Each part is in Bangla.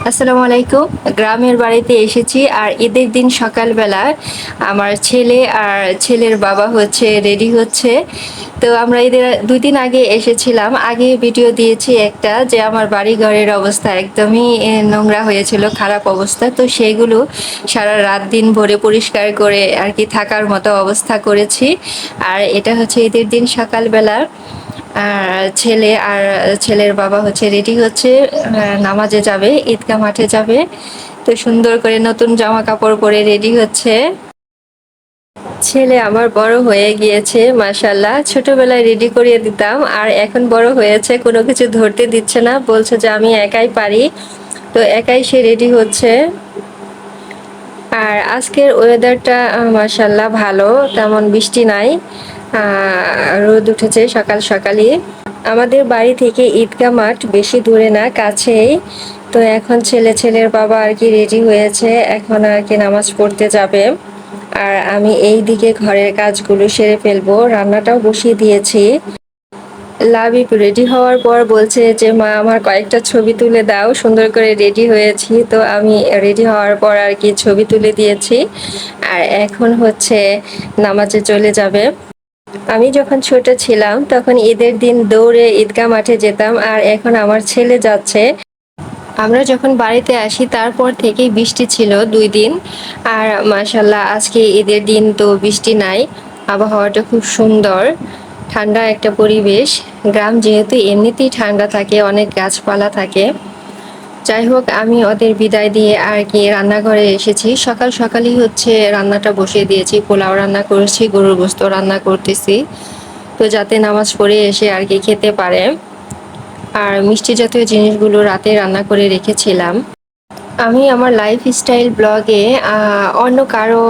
আসসালামু আলাইকুম। গ্রামের বাড়িতে এসেছি আর ঈদের দিন সকালবেলা আমার ছেলে আর ছেলের বাবা হচ্ছে রেডি হচ্ছে। তো আমরা ঈদের ২ দিন আগে এসেছিলাম। আগে ভিডিও দিয়েছি একটা যে আমার বাড়িঘরের অবস্থা একদমই নোংরা হয়েছিল, খারাপ অবস্থা। তো সেগুলো সারা রাত দিন ভরে পরিষ্কার করে আরকি থাকার মতো অবস্থা করেছি। আর এটা হচ্ছে ঈদের দিন সকালবেলা। ছেলে আর ছেলের বাবা হচ্ছে রেডি হচ্ছে, নামাজে যাবে, ঈদগাহ মাঠে যাবে। তো সুন্দর করে নতুন জামা কাপড় পরে রেডি হচ্ছে। ছেলে আমার বড় হয়ে গিয়েছে মাশাআল্লাহ। ছোটবেলায় রেডি করিয়ে দিতাম আর এখন বড় হয়েছে, কোনো কিছু ধরতে দিচ্ছে না, বলছে যে আমি একাই পারি। তো একাই সে রেডি হচ্ছে। আর আজকের ওয়েদারটা মাশাআল্লাহ ভালো, তেমন বৃষ্টি নাই। রোদ উঠেছে সকাল সকালই। আমাদের বাড়ি থেকে ঈদগাহ মাঠ বেশি দূরে না, কাছেই। তো এখন ছেলের বাবা আর কি রেডি হয়েছে, এখন আর কি নামাজ পড়তে যাবে। আর আমি এই দিকে ঘরের কাজগুলো সেরে ফেলবো, রান্নাটাও বসিয়ে দিয়েছি। লাবিব রেডি হওয়ার পর বলছে যে মা আমার কয়েকটা ছবি তুলে দাও, সুন্দর করে রেডি হয়েছি। তো আমি রেডি হওয়ার পর আর কি ছবি তুলে দিয়েছি। আর এখন হচ্ছে নামাজে চলে যাবে। আমি যখন ছোট ছিলাম তখন ঈদের দিন দৌড়ে ঈদগাহ মাঠে যেতাম, আর এখন আমার ছেলে যাচ্ছে। আমরা যখন বাড়িতে আসি তারপর থেকেই বৃষ্টি ছিল ২ দিন। আর মাশাআল্লাহ আজকে ঈদের দিন তো বৃষ্টি নাই, আবহাওয়াটা খুব সুন্দর, ঠান্ডা একটা পরিবেশ। গ্রাম যেহেতু এমনিতেই ঠান্ডা থাকে, অনেক গাছপালা থাকে। যাই হোক, আমি ওদের বিদায় দিয়ে আর কি রান্নাঘরে এসেছি। সকাল সকালই হচ্ছে রান্নাটা বসিয়ে দিয়েছি, পোলাও রান্না করেছি, গরুর গোশত রান্না করতেছি। তো যাতে নামাজ পড়ে এসে আর কি খেতে পারে। আর মিষ্টি জাতীয় জিনিসগুলো রাতে রান্না করে রেখেছিলাম। আমি আমার লাইফস্টাইল ব্লগে অন্য কারো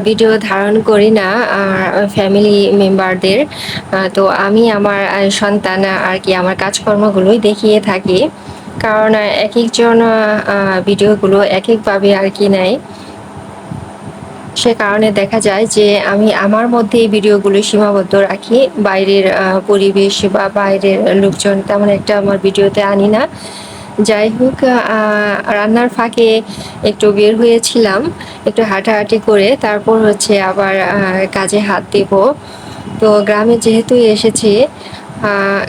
ভিডিও ধারণ করি না, ফ্যামিলি মেম্বারদের। তো আমি আমার সন্তান আর কি আমার কাজকর্মগুলোই দেখিয়ে থাকি, কারণ এক একজন ভিডিওগুলো এক একভাবে আর কি নেয়। সে কারণে দেখা যায় যে আমি আমার মধ্যে এই ভিডিওগুলো সীমাবদ্ধ রাখি, বাইরের পরিবেশ বা বাইরের লোকজন তেমন একটা আমার ভিডিওতে আনি না। যাই হোক, রান্নার ফাঁকে একটু বের হয়েছিলাম, একটু হাঁটাহাঁটি করে তারপর হচ্ছে আবার কাজে হাত দেব। তো গ্রামে যেহেতু এসেছি,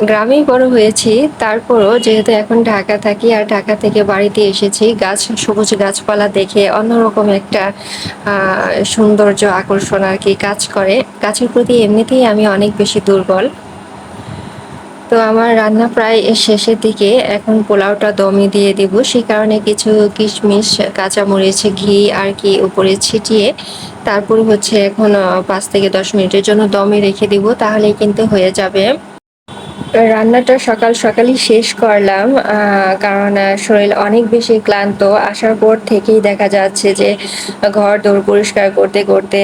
গ্রামেই বড় হয়েছি, তারপরও যেহেতু এখন ঢাকা থাকি আর ঢাকা থেকে বাড়িতে এসেছি, সবুজ গাছপালা দেখে অন্যরকম একটা সৌন্দর্য আকর্ষণ আর কি কাজ করে। গাছের প্রতি এমনিতেই আমি অনেক বেশি দুর্বল। তো আমার রান্না প্রায় শেষের দিকে, এখন পোলাওটা দমে দিয়ে দিব, সেই কারণে কিছু কিশমিশ, কাঁচামরিচ, ঘি আর কি উপরে ছিটিয়ে তারপর হচ্ছে এখন ৫ থেকে ১০ মিনিটের জন্য দমে রেখে দিব, তাহলেই কিন্তু হয়ে যাবে। রান্নাটা সকাল সকালই শেষ করলাম, কারণ শরীর অনেক বেশি ক্লান্ত। আসার পর থেকেই দেখা যাচ্ছে যে ঘর দোর পরিষ্কার করতে করতে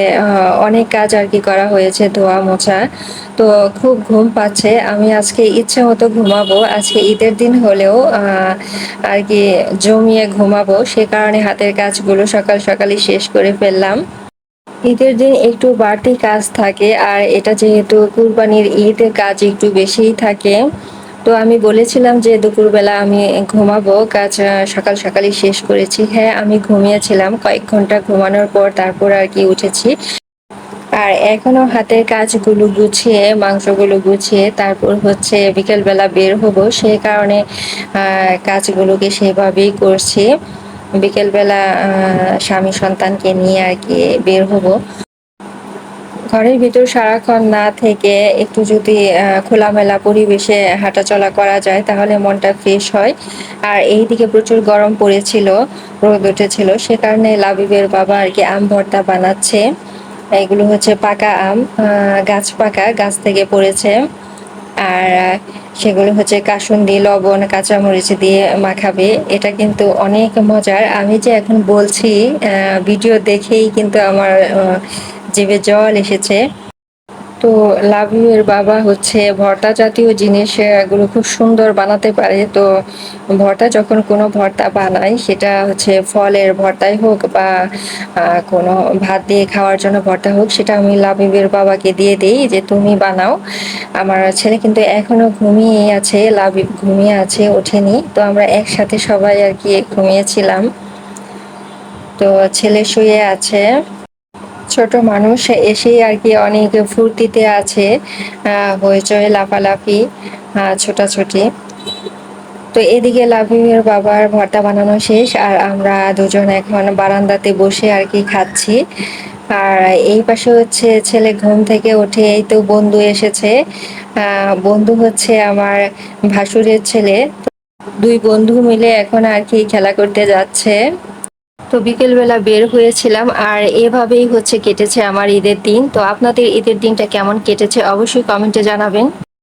অনেক কাজ আর কি করা হয়েছে, ধোয়া মোছা। তো খুব ঘুম পাচ্ছে, আমি আজকে ইচ্ছে মতো ঘুমাবো। আজকে ঈদের দিন হলেও আর কি জমিয়ে ঘুমাবো, সে কারণে হাতের কাজগুলো সকাল সকালই শেষ করে ফেললাম। ঈদের দিন একটু বাড়তি কাজ থাকে, আর এটা যেহেতু কুরবানির ঈদ, কাজ একটু বেশিই থাকে। তো আমি বলেছিলাম যে দুপুরবেলা আমি ঘুমাবো, কাজ সকাল সকালই শেষ করেছি। হ্যাঁ, আমি ঘুমিয়েছিলাম, কয়েক ঘন্টা ঘুমানোর পর তারপর আর কি উঠেছি। আর এখনো হাতের কাজগুলো গুছিয়ে, মাংসগুলো গুছিয়ে তারপর হচ্ছে বিকেলবেলা বের হব, সেই কারণে কাজগুলোকে সেভাবেই করছি। বিকেলবেলা স্বামী সন্তানকে নিয়ে আর কি বের হব। ঘরের ভিতর সারাক্ষণ না থেকে একটু যদি খোলামেলা পরিবেশে হাঁটাচলা করা যায় তাহলে মনটা ফ্রেশ হয়। আর এইদিকে প্রচুর গরম পড়েছিল, রোদ উঠেছিল, সে কারণে লাবিবের বাবা আর কি আম ভর্তা বানাচ্ছে। এগুলো হচ্ছে পাকা আম, গাছ পাকা, গাছ থেকে পড়েছে। আর সেগুলো হচ্ছে কাসুন্দি, লবণ, কাঁচামরিচ দিয়ে মাখাবে। এটা কিন্তু অনেক মজার। আমি যে এখন বলছি, ভিডিও দেখেই কিন্তু আমার জিভে জল এসেছে। তো লাবিবের বাবা হচ্ছে ভর্তা জাতীয় জিনিস এগুলো খুব সুন্দর বানাতে পারে। তো ভর্তা যখন কোনো ভর্তা বানাই সেটা হচ্ছে ফলের ভর্তাই হোক বা কোনো ভাত দিয়ে খাওয়ার জন্য ভর্তা হোক, সেটা আমি লাবিবের বাবাকে দিয়ে দিই যে তুমি বানাও। আমার ছেলে কিন্তু এখনো ঘুমিয়ে আছে, লাবিব ঘুমিয়ে আছে, ওঠেনি। তো আমরা একসাথে সবাই আর কি ঘুমিয়েছিলাম। তো ছেলে শুয়ে আছে। ছোট মানুষ এসেই আর কি অনেক ফুর্তিতে আছে, হইচই লাফালাফি, ছোটাছুটি। তো এদিকে লাবিবের বাবার ভর্তা বানানো শেষ আর আমরা দুজন এখন বারান্দাতে বসে আর কি খাচ্ছি। আর এই পাশে হচ্ছে ছেলে ঘুম থেকে উঠে এই তো বন্ধু এসেছে। বন্ধু হচ্ছে আমার ভাসুরের ছেলে। দুই বন্ধু মিলে এখন আর কি খেলা করতে যাচ্ছে। তো বিকেলবেলা বের হয়েছিলাম আর এভাবেই হচ্ছে কেটেছে আমার ঈদের দিন। তো আপনাদের ঈদের দিনটা কেমন কেটেছে অবশ্যই কমেন্টে জানাবেন।